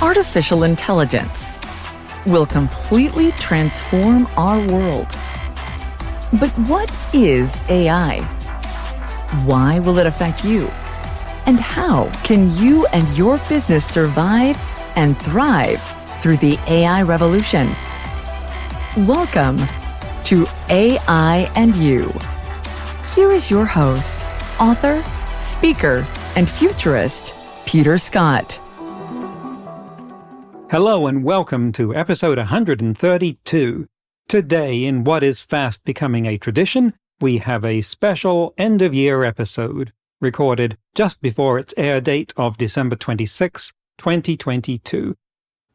artificial intelligence will completely transform our world. But what is AI? Why will it affect you? And how can you and your business survive and thrive through the AI revolution? Welcome to AI and You. Here is your host, author, speaker, and futurist, Peter Scott. Hello and welcome to episode 132. Today, in what is fast becoming a tradition, we have a special end-of-year episode, recorded just before its air date of December 26, 2022.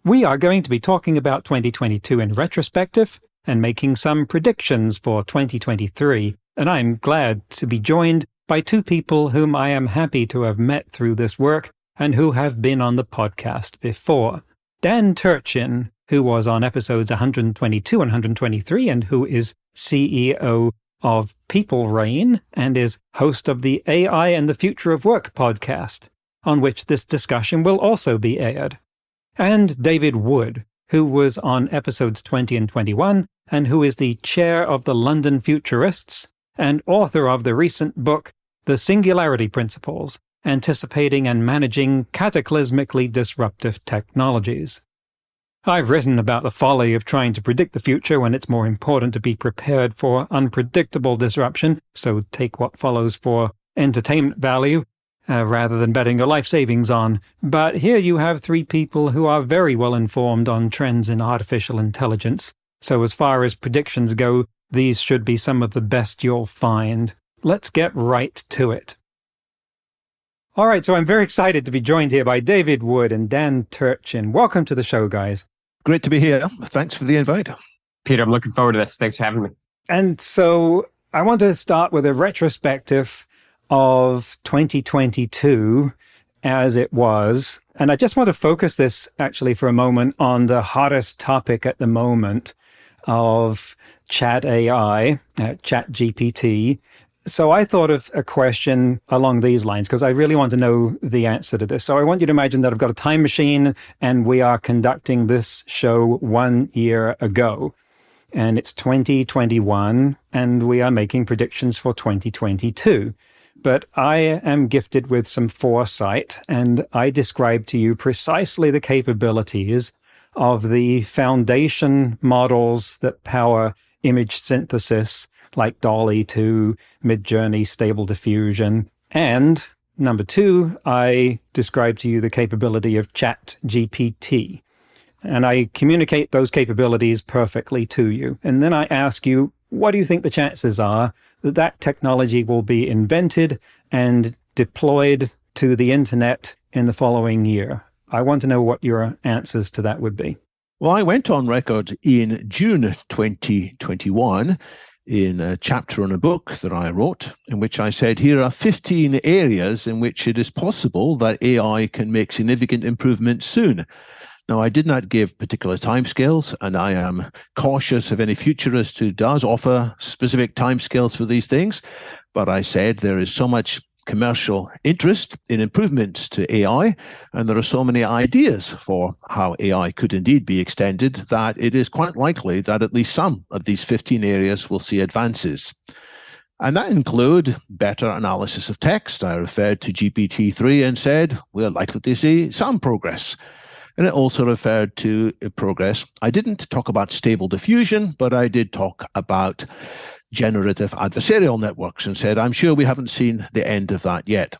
We are going to be talking about 2022 in retrospective and making some predictions for 2023, and I'm glad to be joined by two people whom I am happy to have met through this work and who have been on the podcast before. Dan Turchin, who was on episodes 122 and 123 and who is CEO of PeopleReign and is host of the AI and the Future of Work podcast, on which this discussion will also be aired. And David Wood, who was on episodes 20 and 21 and who is the chair of the London Futurists and author of the recent book, The Singularity Principles, Anticipating and Managing Cataclysmically Disruptive Technologies. I've written about the folly of trying to predict the future when it's more important to be prepared for unpredictable disruption, so take what follows for entertainment value, rather than betting your life savings on. But here you have three people who are very well informed on trends in artificial intelligence, so as far as predictions go, these should be some of the best you'll find. Let's get right to it. All right, so I'm very excited to be joined here by David Wood and Dan Turchin. Welcome to the show, guys. Great to be here. Thanks for the invite. Peter, I'm looking forward to this. Thanks for having me. And so I want to start with a retrospective of 2022 as it was. And I just want to focus this actually for a moment on the hottest topic at the moment of chat AI, ChatGPT. So I thought of a question along these lines because I really want to know the answer to this. So I want you to imagine that I've got a time machine and we are conducting this show 1 year ago. And it's 2021 and we are making predictions for 2022. But I am gifted with some foresight and I describe to you precisely the capabilities of the foundation models that power image synthesis, like DALL-E 2, Midjourney, Stable Diffusion. And number two, I describe to you the capability of ChatGPT. And I communicate those capabilities perfectly to you. And then I ask you, what do you think the chances are that that technology will be invented and deployed to the internet in the following year? I want to know what your answers to that would be. Well, I went on record in June 2021 in a chapter on a book that I wrote, in which I said, here are 15 areas in which it is possible that AI can make significant improvements soon. Now, I did not give particular timescales, and I am cautious of any futurist who does offer specific timescales for these things, but I said there is so much commercial interest in improvements to AI, and there are so many ideas for how AI could indeed be extended that it is quite likely that at least some of these 15 areas will see advances. And that include better analysis of text. I referred to GPT-3 and said we're likely to see some progress. And it also referred to progress. I didn't talk about stable diffusion, but I did talk about generative adversarial networks and said, I'm sure we haven't seen the end of that yet.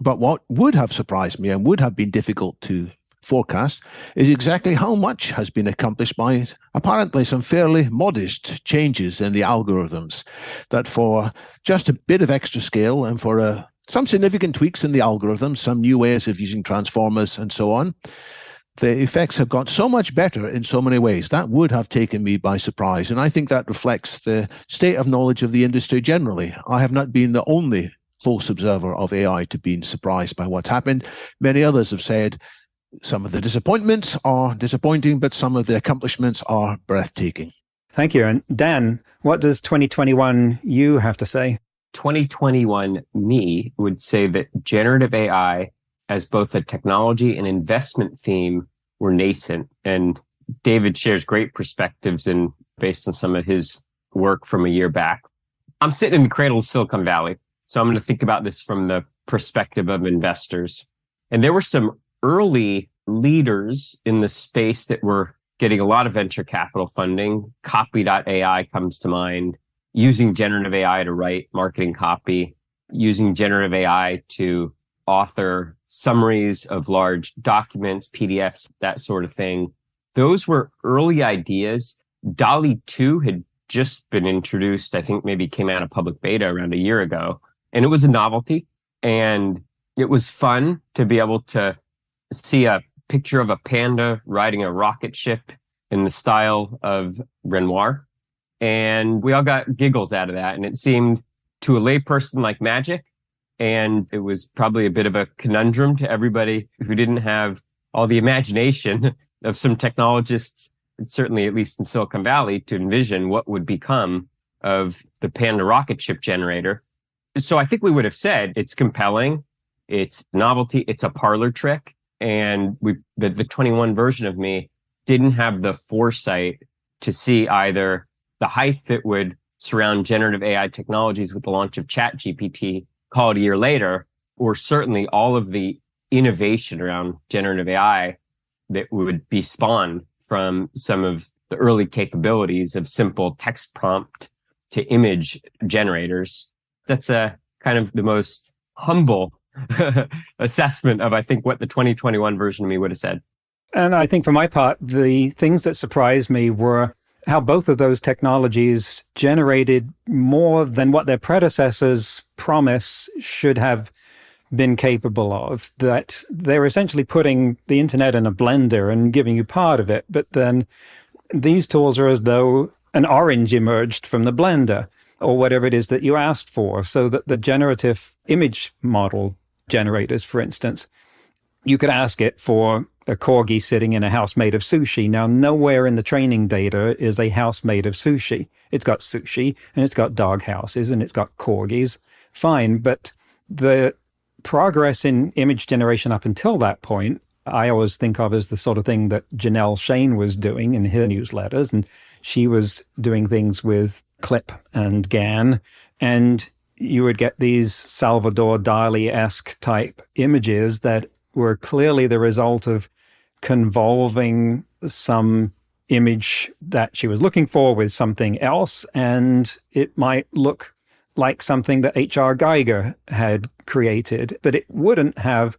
But what would have surprised me and would have been difficult to forecast is exactly how much has been accomplished by apparently some fairly modest changes in the algorithms, that for just a bit of extra scale and for some significant tweaks in the algorithms, some new ways of using transformers and so on, the effects have got so much better in so many ways. That would have taken me by surprise. And I think that reflects the state of knowledge of the industry generally. I have not been the only close observer of AI to being surprised by what's happened. Many others have said some of the disappointments are disappointing, but some of the accomplishments are breathtaking. Thank you. And Dan, what does 2021 you have to say? 2021 me would say that generative AI as both a technology and investment theme were nascent. And David shares great perspectives based on some of his work from a year back. I'm sitting in the cradle of Silicon Valley, so I'm going to think about this from the perspective of investors. And there were some early leaders in the space that were getting a lot of venture capital funding. Copy.ai comes to mind, using generative AI to write marketing copy, using generative AI to author summaries of large documents, PDFs, that sort of thing. Those were early ideas. DALL-E 2 had just been introduced, I think maybe came out of public beta around a year ago. And it was a novelty. And it was fun to be able to see a picture of a panda riding a rocket ship in the style of Renoir. And we all got giggles out of that. And it seemed to a layperson like magic. And it was probably a bit of a conundrum to everybody who didn't have all the imagination of some technologists, certainly at least in Silicon Valley, to envision what would become of the Panda rocket ship generator. So I think we would have said it's compelling, it's novelty, it's a parlor trick. And the 21 version of me didn't have the foresight to see either the hype that would surround generative AI technologies with the launch of ChatGPT, call it a year later, or certainly all of the innovation around generative AI that would be spawned from some of the early capabilities of simple text prompt to image generators. That's a kind of the most humble assessment of, I think, what the 2021 version of me would have said. And I think for my part, the things that surprised me were how both of those technologies generated more than what their predecessors promise should have been capable of. That they're essentially putting the internet in a blender and giving you part of it. But then these tools are as though an orange emerged from the blender or whatever it is that you asked for. So that the generative image model generators, for instance, you could ask it for a corgi sitting in a house made of sushi. Now, nowhere in the training data is a house made of sushi. It's got sushi and it's got dog houses and it's got corgis. Fine. But the progress in image generation up until that point, I always think of as the sort of thing that Janelle Shane was doing in her newsletters. And she was doing things with Clip and GAN. And you would get these Salvador Dali-esque type images that were clearly the result of convolving some image that she was looking for with something else, and it might look like something that H.R. Geiger had created, but it wouldn't have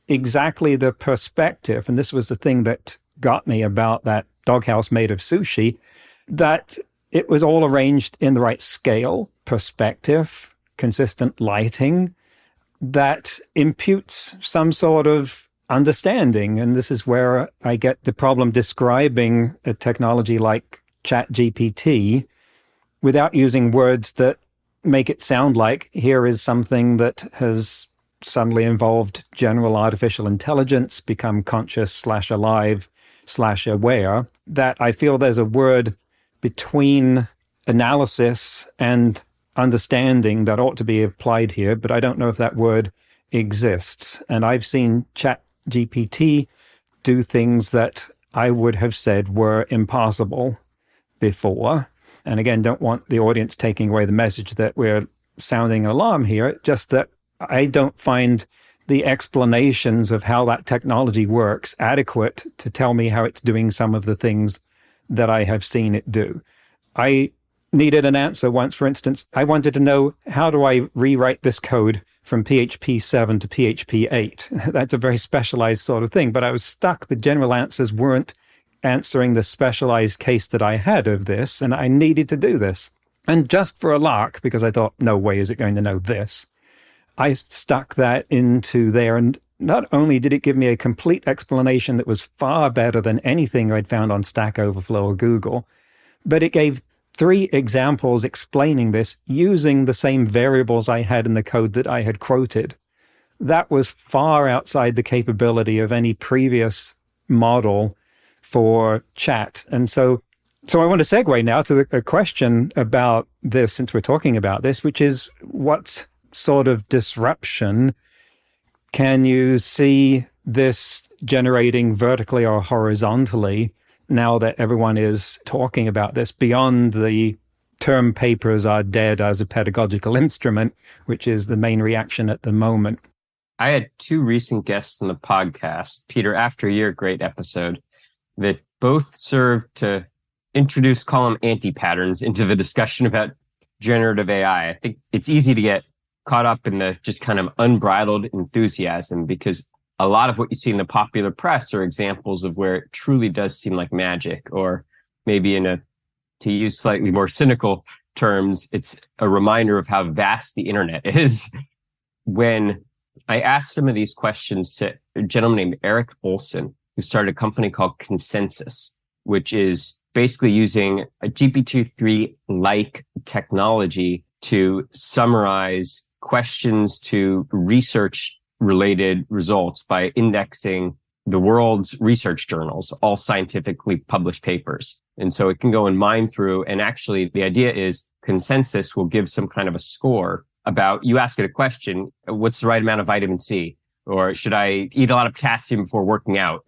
exactly the perspective. And this was the thing that got me about that doghouse made of sushi, that it was all arranged in the right scale, perspective, consistent lighting, that imputes some sort of understanding. And this is where I get the problem describing a technology like ChatGPT without using words that make it sound like here is something that has suddenly involved general artificial intelligence, become conscious/alive/aware, that I feel there's a word between analysis and understanding that ought to be applied here, but I don't know if that word exists. And I've seen ChatGPT do things that I would have said were impossible before. And again, don't want the audience taking away the message that we're sounding alarm here, just that I don't find the explanations of how that technology works adequate to tell me how it's doing some of the things that I have seen it do. I needed an answer once. For instance, I wanted to know, how do I rewrite this code from PHP 7 to PHP 8? That's a very specialized sort of thing, but I was stuck. The general answers weren't answering the specialized case that I had of this, and I needed to do this. And just for a lark, because I thought, no way is it going to know this, I stuck that into there, and not only did it give me a complete explanation that was far better than anything I'd found on Stack Overflow or Google, but it gave 3 examples explaining this using the same variables I had in the code that I had quoted. That was far outside the capability of any previous model for chat. And so I want to segue now to a question about this, since we're talking about this, which is, what sort of disruption can you see this generating vertically or horizontally, now that everyone is talking about this beyond the term papers are dead as a pedagogical instrument, which is the main reaction at the moment? I had two recent guests on the podcast, Peter After Year, great episode, that both served to introduce column anti-patterns into the discussion about generative AI. I think it's easy to get caught up in the just kind of unbridled enthusiasm, because a lot of what you see in the popular press are examples of where it truly does seem like magic, or maybe to use slightly more cynical terms, it's a reminder of how vast the internet is. When I asked some of these questions to a gentleman named Eric Olson, who started a company called Consensus, which is basically using a GPT-3-like technology to summarize questions to research-related results by indexing the world's research journals, all scientifically published papers. And so it can go and mine through, and actually the idea is Consensus will give some kind of a score about, you ask it a question, what's the right amount of vitamin C? Or should I eat a lot of potassium before working out?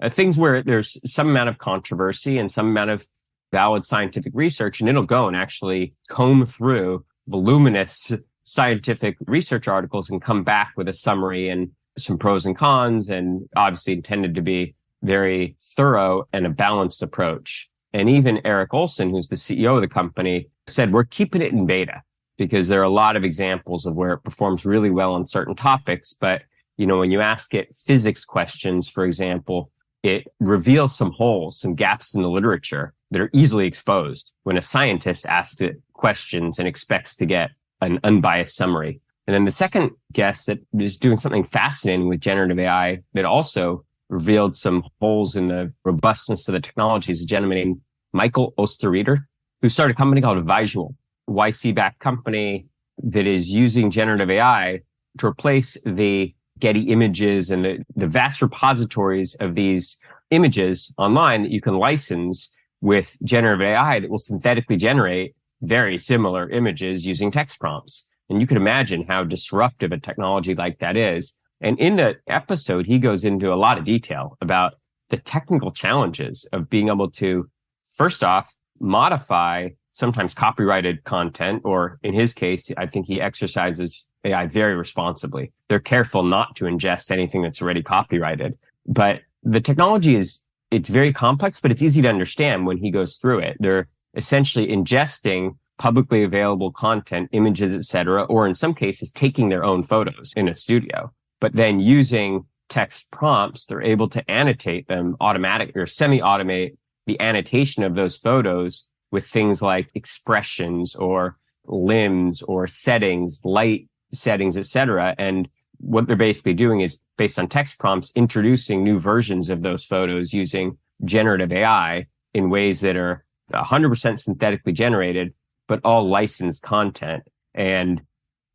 Things where there's some amount of controversy and some amount of valid scientific research, and it'll go and actually comb through voluminous scientific research articles and come back with a summary and some pros and cons, and obviously intended to be very thorough and a balanced approach. And even Eric Olson, who's the CEO of the company, said, we're keeping it in beta because there are a lot of examples of where it performs really well on certain topics. But, when you ask it physics questions, for example, it reveals some holes, some gaps in the literature that are easily exposed when a scientist asks it questions and expects to get an unbiased summary. And then the second guest that is doing something fascinating with generative AI that also revealed some holes in the robustness of the technology is a gentleman named Michael Osterrieder, who started a company called Visual, YC-backed company that is using generative AI to replace the Getty images and the vast repositories of these images online that you can license with generative AI that will synthetically generate very similar images using text prompts. And you can imagine how disruptive a technology like that is. And in the episode, he goes into a lot of detail about the technical challenges of being able to, first off, modify sometimes copyrighted content, or in his case, I think he exercises AI very responsibly. They're careful not to ingest anything that's already copyrighted. But the technology it's very complex, but it's easy to understand when he goes through it. They're essentially ingesting publicly available content, images, etc., or in some cases, taking their own photos in a studio. But then using text prompts, they're able to annotate them automatic or semi-automate the annotation of those photos with things like expressions or limbs or settings, light settings, etc. And what they're basically doing is, based on text prompts, introducing new versions of those photos using generative AI in ways that are 100% synthetically generated, but all licensed content, and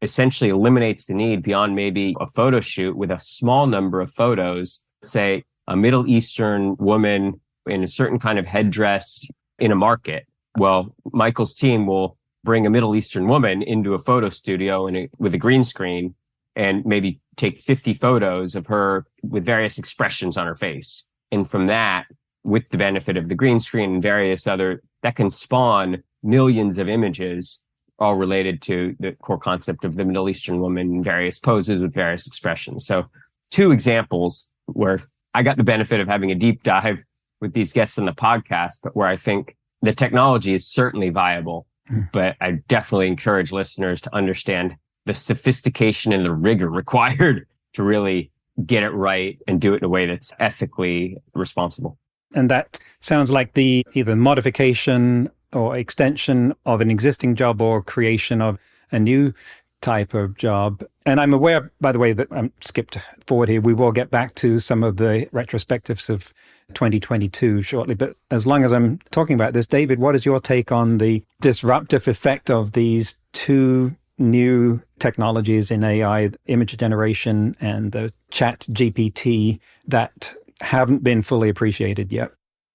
essentially eliminates the need beyond maybe a photo shoot with a small number of photos, say a Middle Eastern woman in a certain kind of headdress in a market. Well, Michael's team will bring a Middle Eastern woman into a photo studio with a green screen and maybe take 50 photos of her with various expressions on her face. And from that, with the benefit of the green screen and various other, that can spawn millions of images all related to the core concept of the Middle Eastern woman in various poses with various expressions. So two examples where I got the benefit of having a deep dive with these guests on the podcast, but where I think the technology is certainly viable. But I definitely encourage listeners to understand the sophistication and the rigor required to really get it right and do it in a way that's ethically responsible. And that sounds like the either modification or extension of an existing job or creation of a new type of job. And I'm aware, by the way, that I'm skipped forward here. We will get back to some of the retrospectives of 2022 shortly. But as long as I'm talking about this, David, what is your take on the disruptive effect of these two new technologies in AI, image generation and the ChatGPT, that haven't been fully appreciated yet?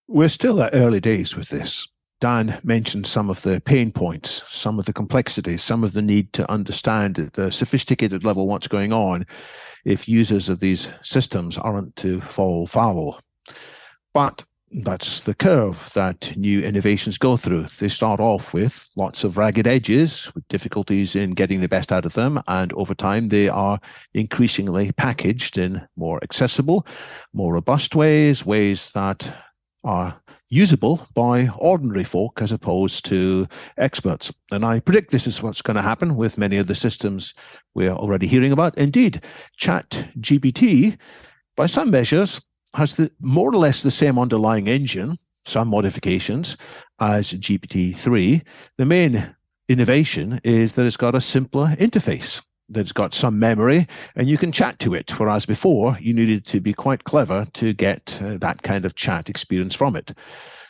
We're still at early days with this. Dan mentioned some of the pain points, some of the complexities, some of the need to understand at the sophisticated level what's going on if users of these systems aren't to fall foul. But that's the curve that new innovations go through. They start off with lots of ragged edges, with difficulties in getting the best out of them, and over time they are increasingly packaged in more accessible, more robust ways that are usable by ordinary folk as opposed to experts. And I predict this is what's going to happen with many of the systems we're already hearing about. Indeed, ChatGPT, by some measures, has more or less the same underlying engine, some modifications, as GPT-3. The main innovation is that it's got a simpler interface, that it's got some memory, and you can chat to it, whereas before you needed to be quite clever to get that kind of chat experience from it.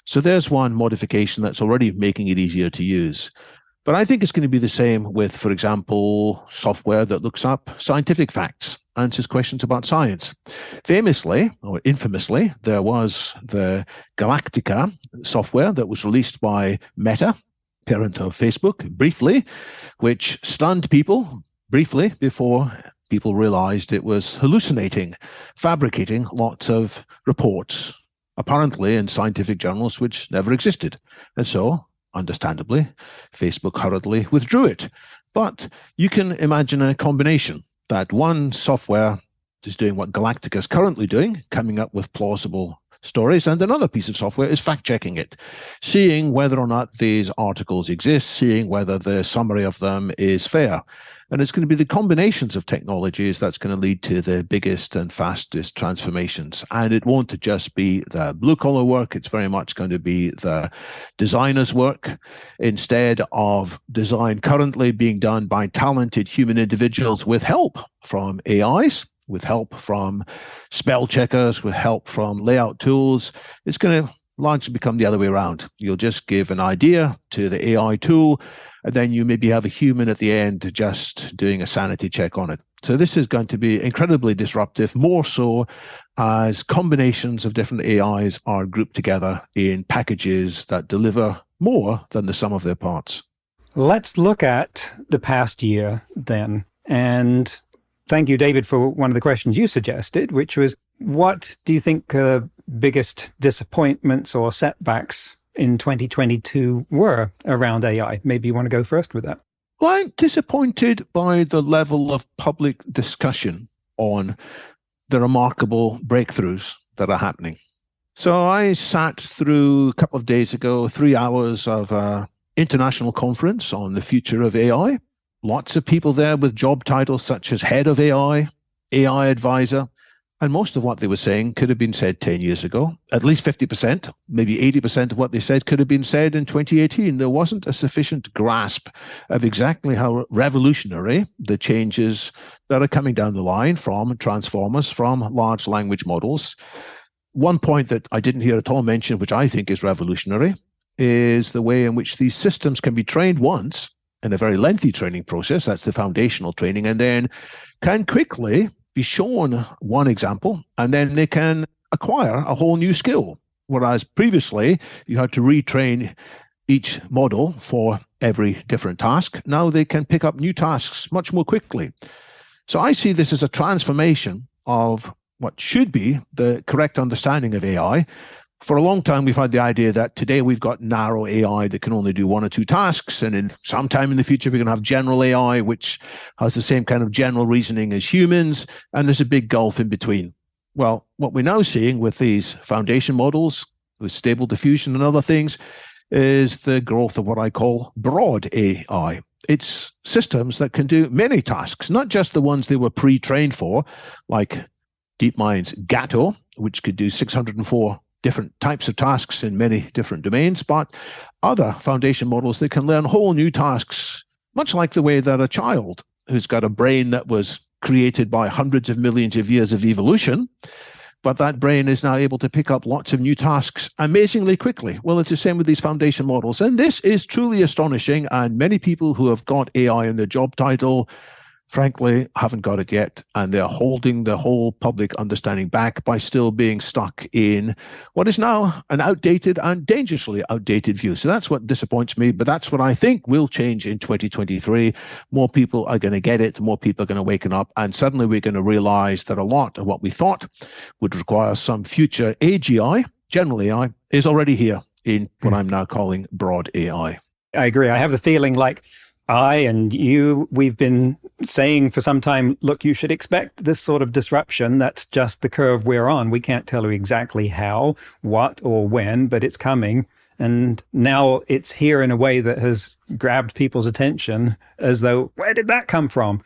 So there's one modification that's already making it easier to use. But I think it's going to be the same with, for example, software that looks up scientific facts, answers questions about science. Famously, or infamously, there was the Galactica software that was released by Meta, parent of Facebook, briefly, which stunned people briefly before people realized it was hallucinating, fabricating lots of reports, apparently in scientific journals which never existed. And so, understandably, Facebook hurriedly withdrew it. But you can imagine a combination, that one software is doing what Galactica is currently doing, coming up with plausible stories, and another piece of software is fact-checking it, seeing whether or not these articles exist, seeing whether the summary of them is fair. And it's going to be the combinations of technologies that's going to lead to the biggest and fastest transformations. And it won't just be the blue-collar work, it's very much going to be the designer's work. Instead of design currently being done by talented human individuals with help from AIs, with help from spell checkers, with help from layout tools, it's going to largely become the other way around. You'll just give an idea to the AI tool, and then you maybe have a human at the end just doing a sanity check on it. So this is going to be incredibly disruptive, more so as combinations of different AIs are grouped together in packages that deliver more than the sum of their parts. Let's look at the past year then. And thank you, David, for one of the questions you suggested, which was, what do you think the biggest disappointments or setbacks in 2022 were around AI? Maybe you want to go first with that. Well, I'm disappointed by the level of public discussion on the remarkable breakthroughs that are happening. So I sat through a couple of days ago, 3 hours of an international conference on the future of AI. Lots of people there with job titles such as head of AI, AI advisor, and most of what they were saying could have been said 10 years ago. At least 50%, maybe 80% of what they said could have been said in 2018. There wasn't a sufficient grasp of exactly how revolutionary the changes that are coming down the line from transformers, from large language models. One point that I didn't hear at all mentioned, which I think is revolutionary, is the way in which these systems can be trained once in a very lengthy training process. That's the foundational training, and then can quickly be shown one example, and then they can acquire a whole new skill. Whereas previously, you had to retrain each model for every different task. Now they can pick up new tasks much more quickly. So I see this as a transformation of what should be the correct understanding of AI. For a long time, we've had the idea that today we've got narrow AI that can only do one or two tasks. And in sometime in the future, we're going to have general AI, which has the same kind of general reasoning as humans. And there's a big gulf in between. Well, what we're now seeing with these foundation models, with stable diffusion and other things, is the growth of what I call broad AI. It's systems that can do many tasks, not just the ones they were pre-trained for, like DeepMind's Gato, which could do 604 different types of tasks in many different domains, but other foundation models that can learn whole new tasks, much like the way that a child who's got a brain that was created by hundreds of millions of years of evolution, but that brain is now able to pick up lots of new tasks amazingly quickly. Well, it's the same with these foundation models. And this is truly astonishing. And many people who have got AI in their job title frankly, haven't got it yet. And they're holding the whole public understanding back by still being stuck in what is now an outdated and dangerously outdated view. So that's what disappoints me. But that's what I think will change in 2023. More people are going to get it. More people are going to waken up. And suddenly we're going to realize that a lot of what we thought would require some future AGI, general AI, is already here in what I'm now calling broad AI. I agree. I have the feeling like I and you, we've been saying for some time, look, you should expect this sort of disruption. That's just the curve we're on. We can't tell you exactly how, what, or when, but it's coming. And now it's here in a way that has grabbed people's attention as though, where did that come from?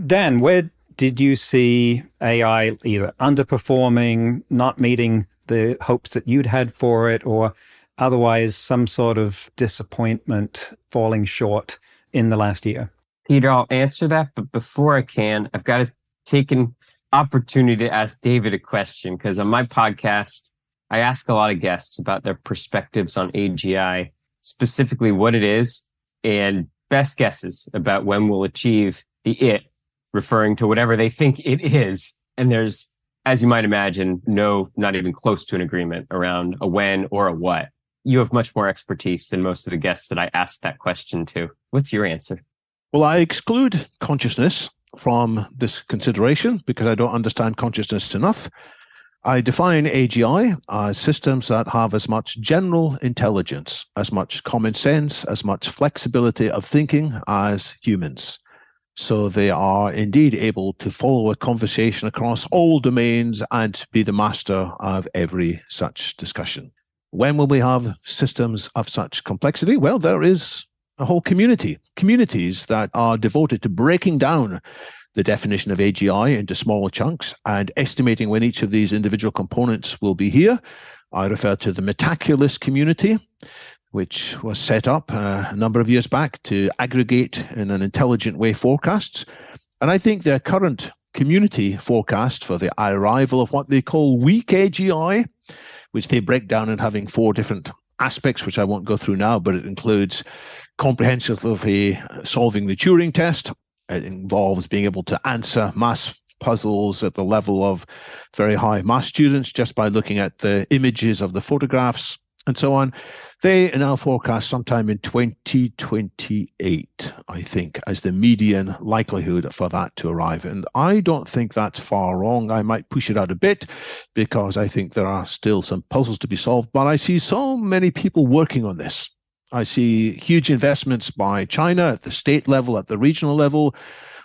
Dan, where did you see AI either underperforming, not meeting the hopes that you'd had for it, or otherwise some sort of disappointment falling short in the last year? Peter, I'll answer that. But before I can, I've got to take an opportunity to ask David a question, because on my podcast, I ask a lot of guests about their perspectives on AGI, specifically what it is and best guesses about when we'll achieve the it, referring to whatever they think it is. And there's, as you might imagine, not even close to an agreement around a when or a what. You have much more expertise than most of the guests that I asked that question to. What's your answer? Well, I exclude consciousness from this consideration because I don't understand consciousness enough. I define AGI as systems that have as much general intelligence, as much common sense, as much flexibility of thinking as humans. So they are indeed able to follow a conversation across all domains and be the master of every such discussion. When will we have systems of such complexity? Well, there is a whole communities that are devoted to breaking down the definition of AGI into smaller chunks and estimating when each of these individual components will be here. I refer to the Metaculus community, which was set up a number of years back to aggregate in an intelligent way forecasts. And I think their current community forecast for the arrival of what they call weak AGI, which they break down in having 4 different aspects, which I won't go through now, but it includes comprehensively solving the Turing test. It involves being able to answer math puzzles at the level of very high math students just by looking at the images of the photographs and so on. They now forecast sometime in 2028, I think, as the median likelihood for that to arrive. And I don't think that's far wrong. I might push it out a bit because I think there are still some puzzles to be solved. But I see so many people working on this. I see huge investments by China at the state level, at the regional level.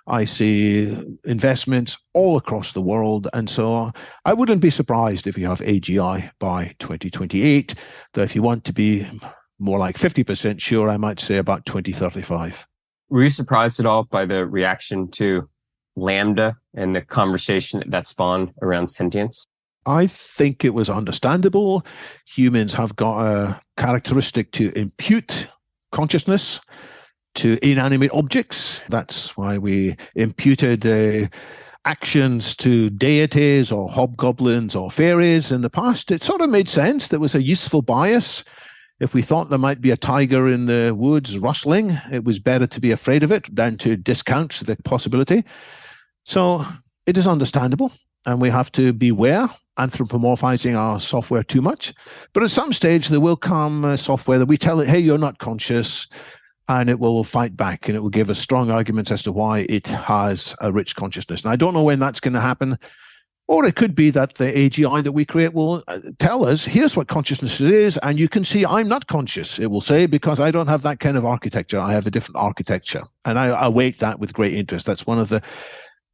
I see investments all across the world. And so I wouldn't be surprised if you have AGI by 2028, though if you want to be more like 50% sure, I might say about 2035. Were you surprised at all by the reaction to Lambda and the conversation that spawned around sentience? I think it was understandable. Humans have got a characteristic to impute consciousness to inanimate objects. That's why we imputed actions to deities or hobgoblins or fairies in the past. It sort of made sense. There was a useful bias. If we thought there might be a tiger in the woods rustling, it was better to be afraid of it than to discount the possibility. So it is understandable, and we have to beware anthropomorphizing our software too much. But at some stage, there will come software that we tell it, hey, you're not conscious, and it will fight back, and it will give us strong arguments as to why it has a rich consciousness. And I don't know when that's going to happen. Or it could be that the AGI that we create will tell us, here's what consciousness is, and you can see I'm not conscious, it will say, because I don't have that kind of architecture. I have a different architecture. And I await that with great interest. That's one of the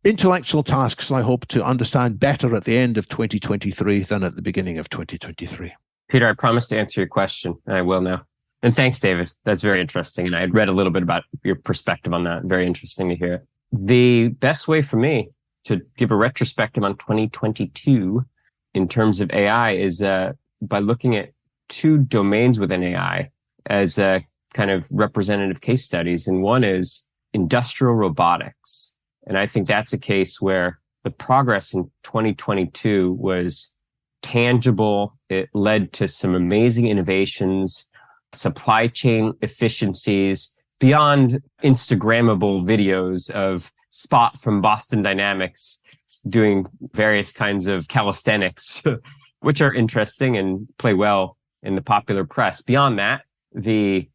intellectual tasks I hope to understand better at the end of 2023 than at the beginning of 2023. Peter, I promised to answer your question, and I will now. And thanks, David. That's very interesting. And I had read a little bit about your perspective on that. Very interesting to hear it. The best way for me to give a retrospective on 2022 in terms of AI is by looking at 2 domains within AI as kind of representative case studies. And one is industrial robotics. And I think that's a case where the progress in 2022 was tangible. It led to some amazing innovations, supply chain efficiencies, beyond Instagrammable videos of Spot from Boston Dynamics doing various kinds of calisthenics, which are interesting and play well in the popular press. Beyond that, the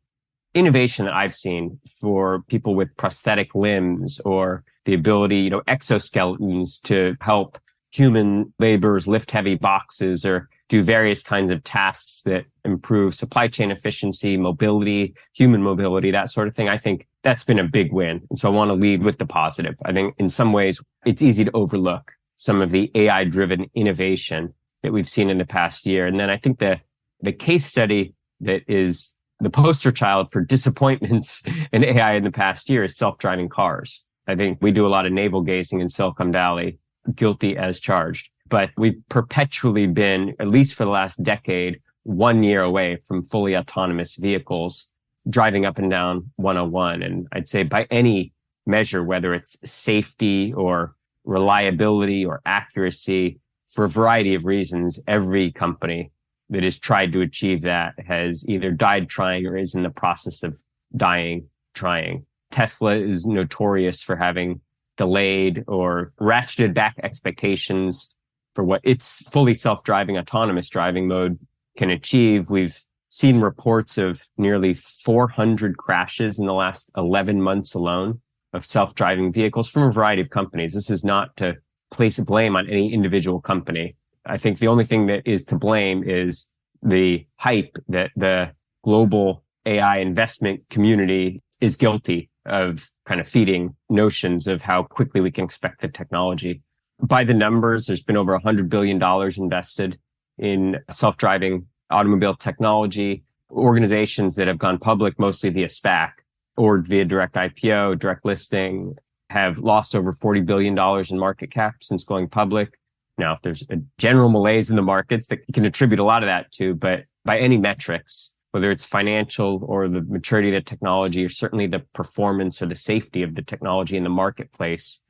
innovation that I've seen for people with prosthetic limbs or the ability, exoskeletons to help human laborers lift heavy boxes or do various kinds of tasks that improve supply chain efficiency, mobility, human mobility, that sort of thing. I think that's been a big win. And so I want to lead with the positive. I think in some ways it's easy to overlook some of the AI-driven innovation that we've seen in the past year. And then I think the case study that is the poster child for disappointments in AI in the past year is self-driving cars. I think we do a lot of navel gazing in Silicon Valley, guilty as charged. But we've perpetually been, at least for the last decade, 1 year away from fully autonomous vehicles driving up and down 101. And I'd say by any measure, whether it's safety or reliability or accuracy, for a variety of reasons, every company that has tried to achieve that has either died trying or is in the process of dying trying. Tesla is notorious for having delayed or ratcheted back expectations for what its fully self-driving autonomous driving mode can achieve. We've seen reports of nearly 400 crashes in the last 11 months alone of self-driving vehicles from a variety of companies. This is not to place blame on any individual company. I think the only thing that is to blame is the hype that the global AI investment community is guilty of kind of feeding notions of how quickly we can expect the technology. By the numbers, there's been over $100 billion invested in self-driving automobile technology. Organizations that have gone public, mostly via SPAC or via direct IPO, direct listing, have lost over $40 billion in market cap since going public. Now, if there's a general malaise in the markets that you can attribute a lot of that to, but by any metrics, whether it's financial or the maturity of the technology or certainly the performance or the safety of the technology in the marketplace,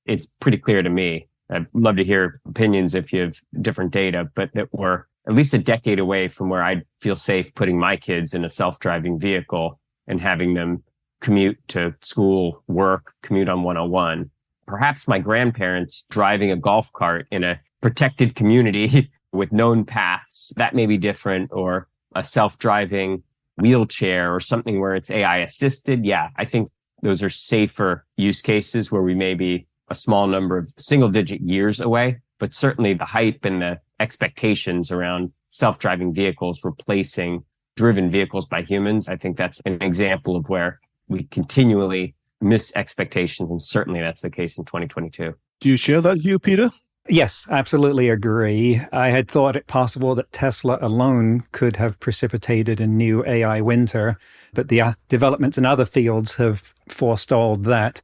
it's pretty clear to me. I'd love to hear opinions if you have different data, but that we're at least a decade away from where I'd feel safe putting my kids in a self-driving vehicle and having them commute to school, work, commute on 101. Perhaps my grandparents driving a golf cart in a protected community with known paths, that may be different, or a self-driving wheelchair or something where it's AI assisted. Yeah, I think those are safer use cases where we may be a small number of single-digit years away, but certainly the hype and the expectations around self-driving vehicles replacing driven vehicles by humans, I think that's an example of where we continually miss expectations, and certainly that's the case in 2022. Do you share that view, Peter? Yes, absolutely agree. I had thought it possible that Tesla alone could have precipitated a new AI winter, but the developments in other fields have forestalled that.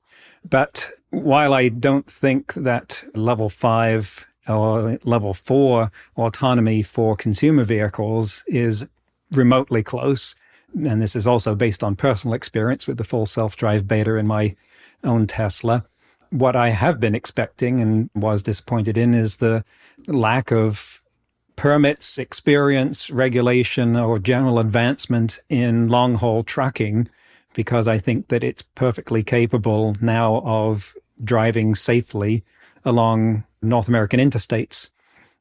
But while I don't think that level 5 or level 4 autonomy for consumer vehicles is remotely close, and this is also based on personal experience with the full self-drive beta in my own Tesla, what I have been expecting and was disappointed in is the lack of permits, experience, regulation, or general advancement in long-haul trucking, because I think that it's perfectly capable now of driving safely along North American interstates.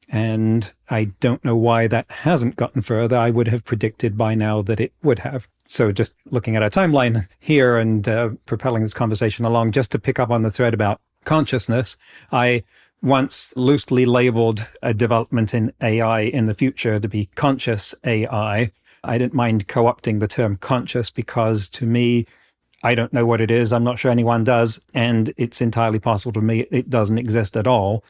And I don't know why that hasn't gotten further. I would have predicted by now that it would have. So just looking at our timeline here and propelling this conversation along, just to pick up on the thread about consciousness, I once loosely labeled a development in AI in the future to be conscious AI. I didn't mind co-opting the term conscious because to me, I don't know what it is. I'm not sure anyone does. And it's entirely possible to me it doesn't exist at all.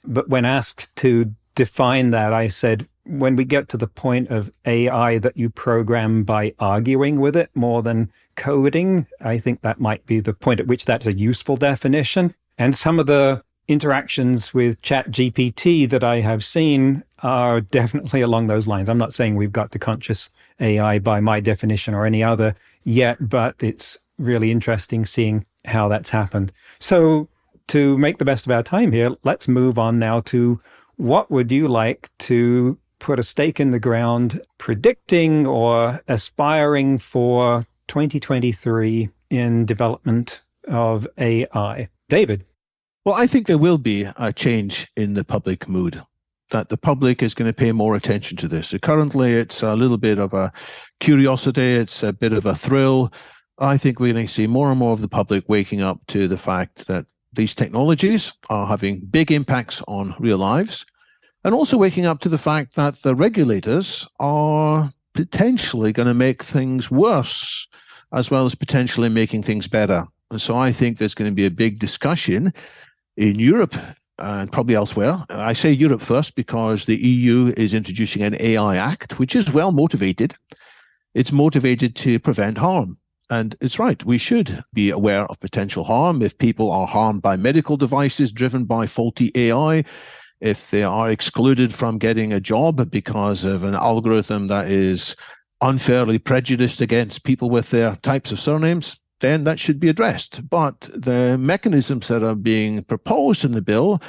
But when asked to define that, I said, when we get to the point of AI that you program by arguing with it more than coding, I think that might be the point at which that's a useful definition. And some of the interactions with ChatGPT that I have seen are definitely along those lines. I'm not saying we've got to conscious AI by my definition or any other yet, but it's really interesting seeing how that's happened. So to make the best of our time here, let's move on now to what would you like to put a stake in the ground predicting or aspiring for 2023 in development of AI? David? Well, I think there will be a change in the public mood, that the public is going to pay more attention to this. So currently, it's a little bit of a curiosity. It's a bit of a thrill. I think we're going to see more and more of the public waking up to the fact that these technologies are having big impacts on real lives, and also waking up to the fact that the regulators are potentially going to make things worse, as well as potentially making things better. And so I think there's going to be a big discussion in Europe and probably elsewhere. I say Europe first because the EU is introducing an AI Act, which is well motivated. It's motivated to prevent harm. And it's right, we should be aware of potential harm. If people are harmed by medical devices driven by faulty AI, if they are excluded from getting a job because of an algorithm that is unfairly prejudiced against people with their types of surnames, then that should be addressed. But the mechanisms that are being proposed in the bill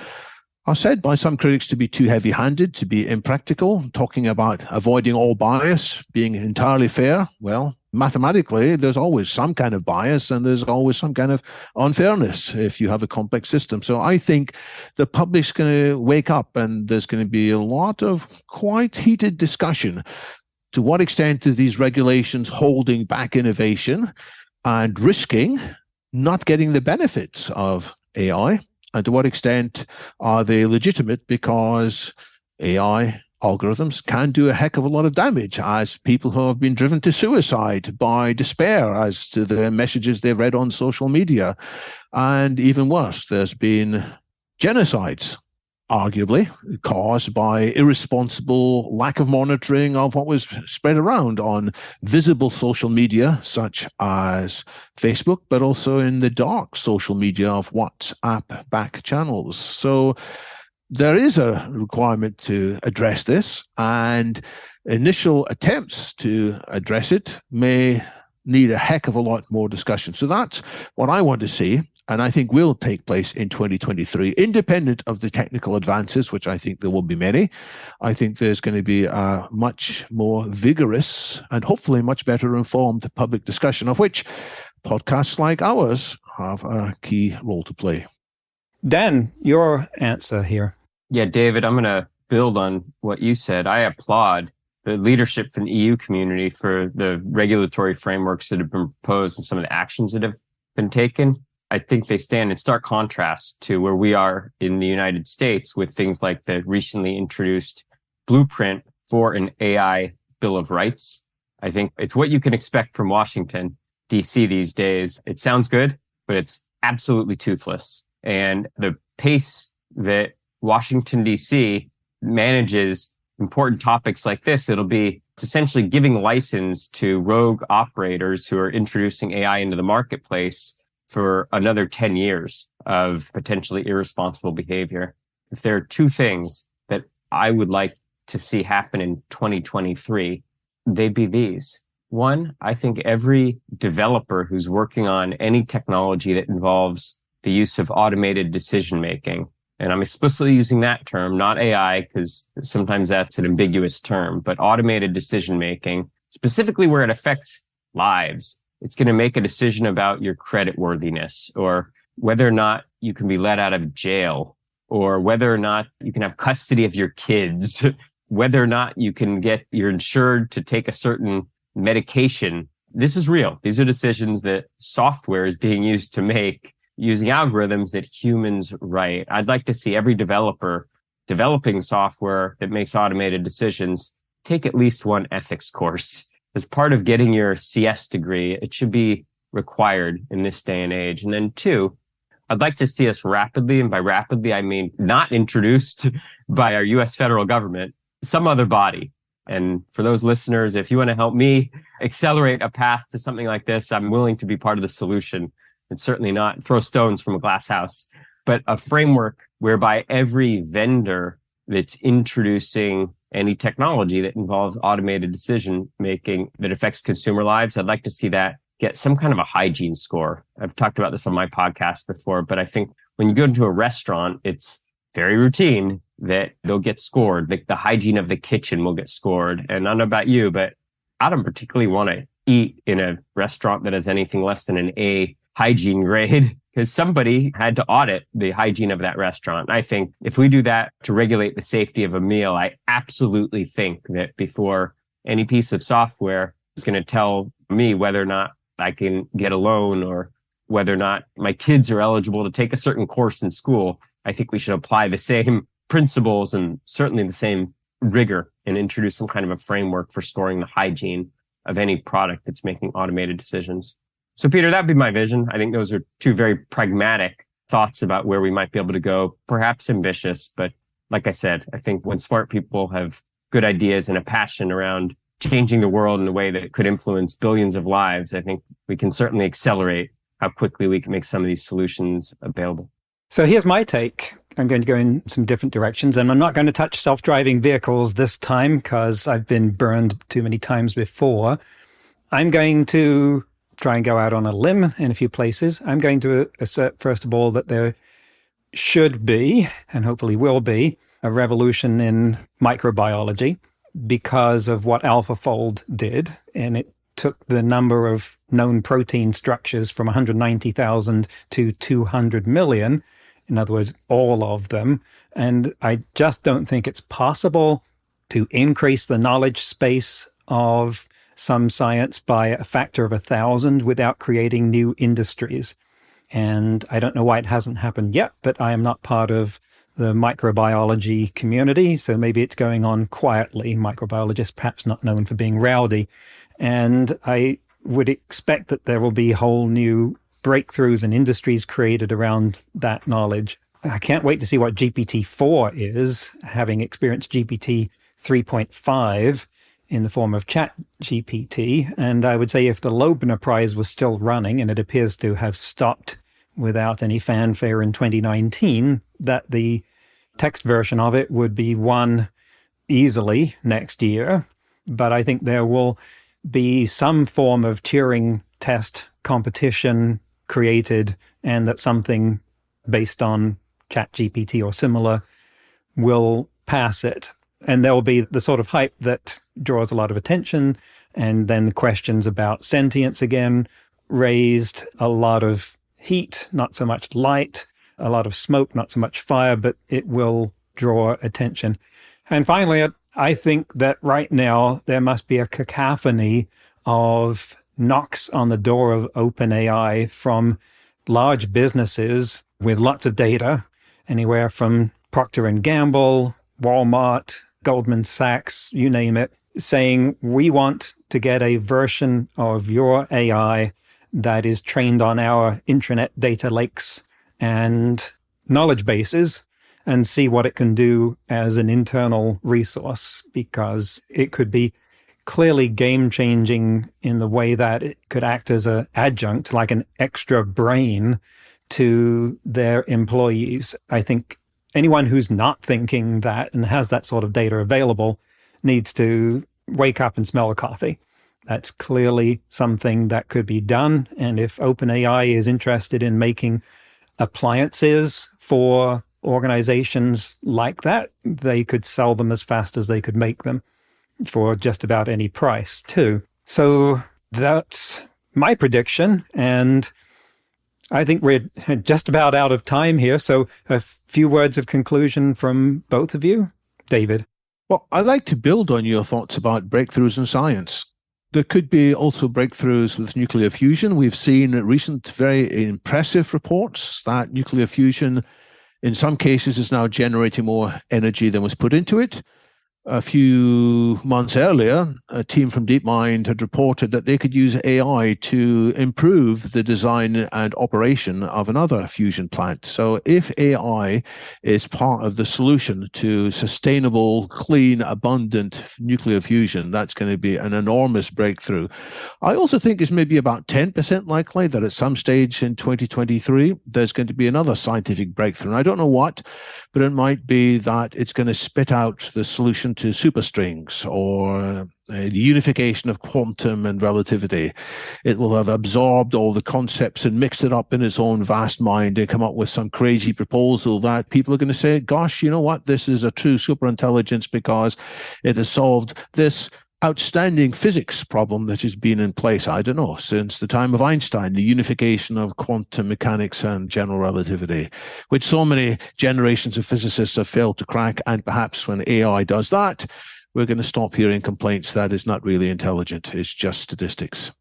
are said by some critics to be too heavy-handed, to be impractical, talking about avoiding all bias, being entirely fair. Well, mathematically, there's always some kind of bias and there's always some kind of unfairness if you have a complex system. So I think the public's going to wake up and there's going to be a lot of quite heated discussion. To what extent are these regulations holding back innovation and risking not getting the benefits of AI? And to what extent are they legitimate, because AI algorithms can do a heck of a lot of damage, as people who have been driven to suicide by despair as to the messages they've read on social media. And even worse, there's been genocides, arguably caused by irresponsible lack of monitoring of what was spread around on visible social media, such as Facebook, but also in the dark social media of WhatsApp back channels. So there is a requirement to address this, and initial attempts to address it may need a heck of a lot more discussion. So that's what I want to see, and I think will take place in 2023, independent of the technical advances, which I think there will be many. I think there's going to be a much more vigorous and hopefully much better informed public discussion, of which podcasts like ours have a key role to play. Dan, your answer here. Yeah, David, I'm going to build on what you said. I applaud the leadership from the EU community for the regulatory frameworks that have been proposed and some of the actions that have been taken. I think they stand in stark contrast to where we are in the United States with things like the recently introduced blueprint for an AI Bill of Rights. I think it's what you can expect from Washington, D.C. these days. It sounds good, but it's absolutely toothless. And the pace that Washington, D.C. manages important topics like this, it's essentially giving license to rogue operators who are introducing AI into the marketplace for another 10 years of potentially irresponsible behavior. If there are two things that I would like to see happen in 2023, they'd be these. One, I think every developer who's working on any technology that involves the use of automated decision-making, and I'm explicitly using that term, not AI, because sometimes that's an ambiguous term, but automated decision-making, specifically where it affects lives. It's going to make a decision about your creditworthiness, or whether or not you can be let out of jail, or whether or not you can have custody of your kids, whether or not you can you're insured to take a certain medication. This is real. These are decisions that software is being used to make, using algorithms that humans write. I'd like to see every developer developing software that makes automated decisions take at least one ethics course. As part of getting your CS degree, it should be required in this day and age. And then two, I'd like to see us rapidly, and by rapidly, I mean not introduced by our US federal government, some other body. And for those listeners, if you want to help me accelerate a path to something like this, I'm willing to be part of the solution. And certainly not throw stones from a glass house, but a framework whereby every vendor that's introducing any technology that involves automated decision making that affects consumer lives, I'd like to see that get some kind of a hygiene score. I've talked about this on my podcast before, but I think when you go into a restaurant, it's very routine that they'll get scored. Like the hygiene of the kitchen will get scored. And I don't know about you, but I don't particularly want to eat in a restaurant that has anything less than an A hygiene grade. because somebody had to audit the hygiene of that restaurant. I think if we do that to regulate the safety of a meal, I absolutely think that before any piece of software is going to tell me whether or not I can get a loan or whether or not my kids are eligible to take a certain course in school, I think we should apply the same principles and certainly the same rigor and introduce some kind of a framework for storing the hygiene of any product that's making automated decisions. So Peter, that'd be my vision. I think those are two very pragmatic thoughts about where we might be able to go, perhaps ambitious, but like I said, I think when smart people have good ideas and a passion around changing the world in a way that could influence billions of lives, I think we can certainly accelerate how quickly we can make some of these solutions available. So here's my take. I'm going to go in some different directions, and I'm not going to touch self-driving vehicles this time because I've been burned too many times before. I'm going to try and go out on a limb in a few places. I'm going to assert, first of all, that there should be, and hopefully will be, a revolution in microbiology because of what AlphaFold did. And it took the number of known protein structures from 190,000 to 200 million. In other words, all of them. And I just don't think it's possible to increase the knowledge space of some science by a factor of 1,000 without creating new industries. And I don't know why it hasn't happened yet, but I am not part of the microbiology community, so maybe it's going on quietly. Microbiologists perhaps not known for being rowdy. And I would expect that there will be whole new breakthroughs and industries created around that knowledge. I can't wait to see what GPT-4 is, having experienced GPT 3.5 in the form of ChatGPT. And I would say if the Loebner Prize was still running, and it appears to have stopped without any fanfare in 2019, that the text version of it would be won easily next year. But I think there will be some form of Turing test competition created, and that something based on ChatGPT or similar will pass it. And there will be the sort of hype that draws a lot of attention, and then the questions about sentience again raised a lot of heat, not so much light, a lot of smoke, not so much fire, but it will draw attention. And finally, I think that right now there must be a cacophony of knocks on the door of OpenAI from large businesses with lots of data, anywhere from Procter & Gamble, Walmart, Goldman Sachs, you name it, saying, we want to get a version of your AI that is trained on our intranet data lakes and knowledge bases and see what it can do as an internal resource, because it could be clearly game-changing in the way that it could act as an adjunct, like an extra brain to their employees. I think anyone who's not thinking that and has that sort of data available needs to wake up and smell the coffee. That's clearly something that could be done. And if OpenAI is interested in making appliances for organizations like that, they could sell them as fast as they could make them for just about any price too. So that's my prediction. And I think we're just about out of time here. So a few words of conclusion from both of you. David. Well, I'd like to build on your thoughts about breakthroughs in science. There could be also breakthroughs with nuclear fusion. We've seen recent very impressive reports that nuclear fusion, in some cases, is now generating more energy than was put into it. A few months earlier, a team from DeepMind had reported that they could use AI to improve the design and operation of another fusion plant. So if AI is part of the solution to sustainable, clean, abundant nuclear fusion, that's going to be an enormous breakthrough. I also think it's maybe about 10% likely that at some stage in 2023, there's going to be another scientific breakthrough. And I don't know what, but it might be that it's going to spit out the solution to superstrings or the unification of quantum and relativity. It will have absorbed all the concepts and mixed it up in its own vast mind and come up with some crazy proposal that people are going to say, gosh, you know what? This is a true superintelligence because it has solved this outstanding physics problem that has been in place, I don't know, since the time of Einstein, the unification of quantum mechanics and general relativity, which so many generations of physicists have failed to crack. And perhaps when AI does that, we're going to stop hearing complaints that it's not really intelligent, it's just statistics.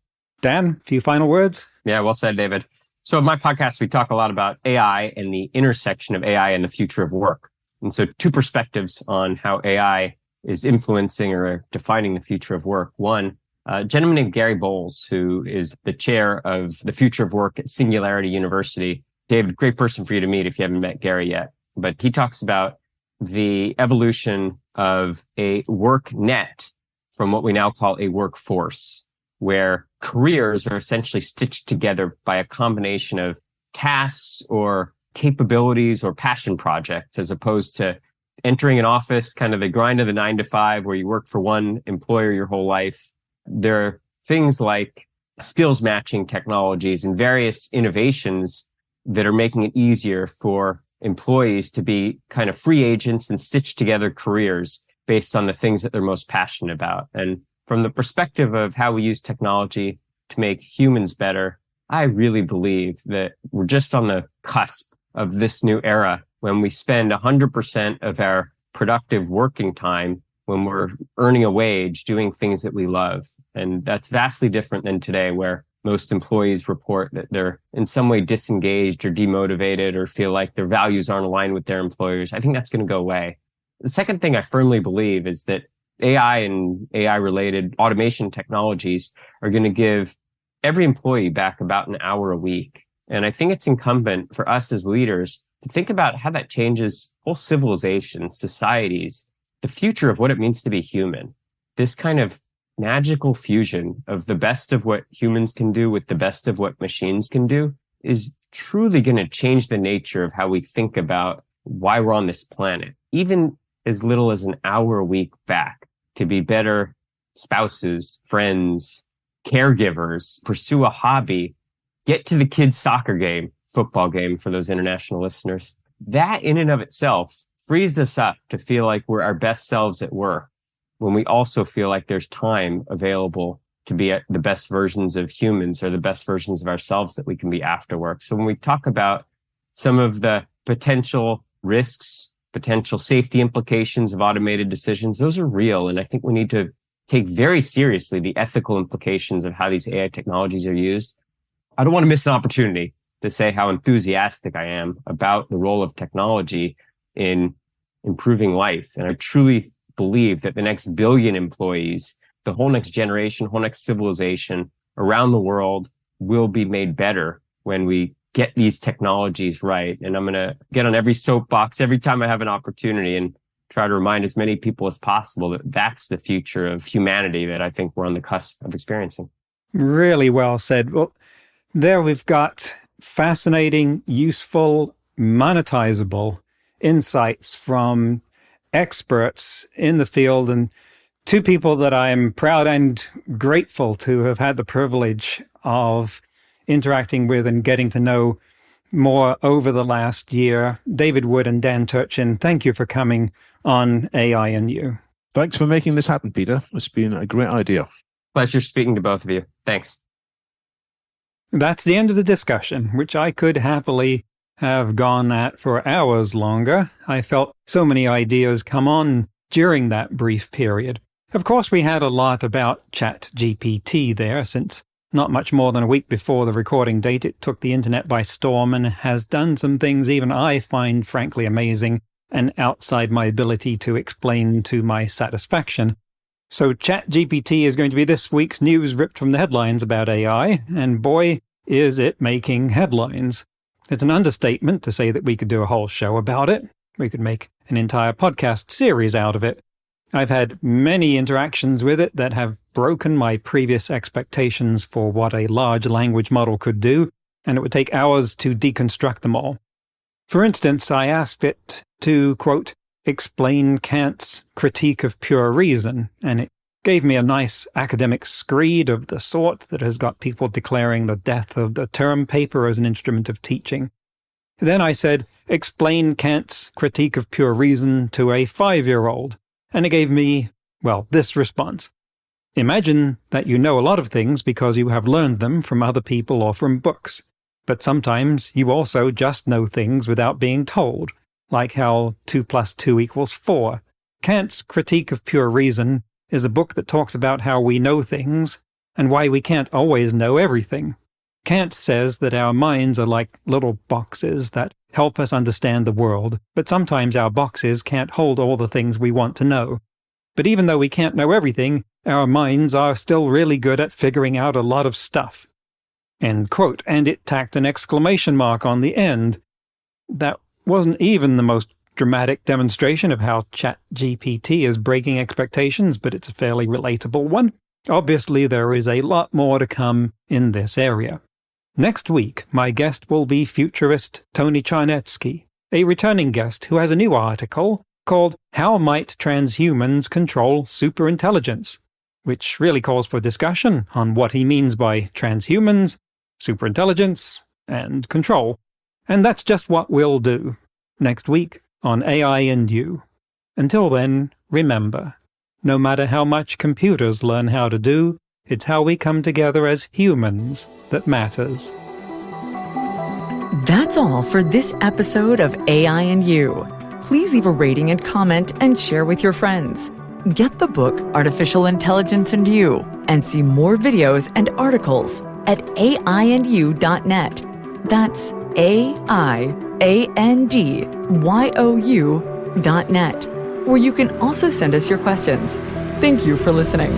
Dan, a few final words? Yeah, well said, David. So in my podcast, we talk a lot about AI and the intersection of AI and the future of work. And so two perspectives on how AI is influencing or defining the future of work. One, a gentleman named Gary Bowles, who is the chair of the future of work at Singularity University. David, great person for you to meet if you haven't met Gary yet. But he talks about the evolution of a work net from what we now call a workforce, where careers are essentially stitched together by a combination of tasks or capabilities or passion projects, as opposed to entering an office, kind of the grind of the 9 to 5, where you work for one employer your whole life. There are things like skills matching technologies and various innovations that are making it easier for employees to be kind of free agents and stitch together careers based on the things that they're most passionate about. And from the perspective of how we use technology to make humans better, I really believe that we're just on the cusp of this new era when we spend 100% of our productive working time when we're earning a wage doing things that we love. And that's vastly different than today, where most employees report that they're in some way disengaged or demotivated or feel like their values aren't aligned with their employers. I think that's going to go away. The second thing I firmly believe is that AI and AI-related automation technologies are going to give every employee back about an hour a week. And I think it's incumbent for us as leaders to think about how that changes whole civilizations, societies, the future of what it means to be human. This kind of magical fusion of the best of what humans can do with the best of what machines can do is truly going to change the nature of how we think about why we're on this planet, even as little as an hour a week back, to be better spouses, friends, caregivers, pursue a hobby, get to the kids' soccer game, football game for those international listeners. That in and of itself frees us up to feel like we're our best selves at work, when we also feel like there's time available to be at the best versions of humans or the best versions of ourselves that we can be after work. So when we talk about some of the potential risks, potential safety implications of automated decisions, those are real. And I think we need to take very seriously the ethical implications of how these AI technologies are used. I don't want to miss an opportunity to say how enthusiastic I am about the role of technology in improving life. And I truly believe that the next billion employees, the whole next generation, whole next civilization around the world will be made better when we get these technologies right. And I'm going to get on every soapbox every time I have an opportunity and try to remind as many people as possible that that's the future of humanity that I think we're on the cusp of experiencing. Really well said. Well, there we've got fascinating, useful, monetizable insights from experts in the field, and two people that I'm proud and grateful to have had the privilege of interacting with and getting to know more over the last year. David Wood and Dan Turchin, thank you for coming on AI and You. Thanks for making this happen, Peter. It's been a great idea. Pleasure speaking to both of you. Thanks. That's the end of the discussion, which I could happily have gone at for hours longer. I felt so many ideas come on during that brief period. Of course, we had a lot about ChatGPT there, since not much more than a week before the recording date, it took the internet by storm and has done some things even I find frankly amazing and outside my ability to explain to my satisfaction. So ChatGPT is going to be this week's news ripped from the headlines about AI, and boy, is it making headlines. It's an understatement to say that we could do a whole show about it. We could make an entire podcast series out of it. I've had many interactions with it that have broken my previous expectations for what a large language model could do, and it would take hours to deconstruct them all. For instance, I asked it to, quote, explain Kant's critique of pure reason, and it gave me a nice academic screed of the sort that has got people declaring the death of the term paper as an instrument of teaching. Then I said, explain Kant's critique of pure reason to a 5-year-old, and it gave me, well, this response. Imagine that you know a lot of things because you have learned them from other people or from books. But sometimes you also just know things without being told, like how 2 + 2 = 4. Kant's Critique of Pure Reason is a book that talks about how we know things and why we can't always know everything. Kant says that our minds are like little boxes that help us understand the world, but sometimes our boxes can't hold all the things we want to know. But even though we can't know everything, our minds are still really good at figuring out a lot of stuff. End quote. And it tacked an exclamation mark on the end. That wasn't even the most dramatic demonstration of how ChatGPT is breaking expectations, but it's a fairly relatable one. Obviously, there is a lot more to come in this area. Next week, my guest will be futurist Tony Charnetsky, a returning guest who has a new article called How Might Transhumans Control Superintelligence?, which really calls for discussion on what he means by transhumans, superintelligence, and control. And that's just what we'll do next week on AI and You. Until then, remember, no matter how much computers learn how to do, it's how we come together as humans that matters. That's all for this episode of AI and You. Please leave a rating and comment and share with your friends. Get the book Artificial Intelligence and You and see more videos and articles at aiandyou.net. That's aiandyou.net, where you can also send us your questions. Thank you for listening.